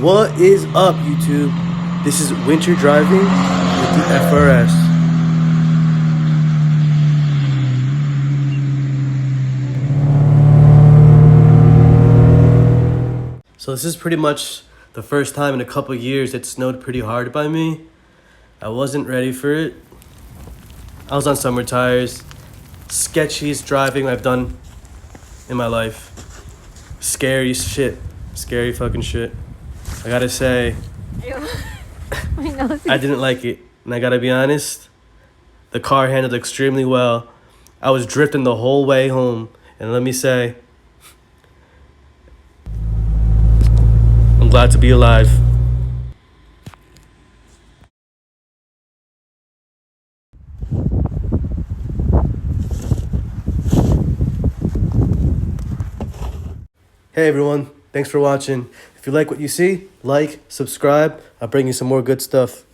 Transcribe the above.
What is up, YouTube? This is winter driving with the FRS. So this is pretty much the first time in a couple years it snowed pretty hard by me. I wasn't ready for it. I was on summer tires. Sketchiest driving I've done in my life. Scary shit. Scary fucking shit. I gotta say, I didn't like it. And I gotta be honest, the car handled extremely well. I was drifting the whole way home. And let me say, I'm glad to be alive. Hey everyone, thanks for watching. If you like what you see, like, subscribe. I'll bring you some more good stuff.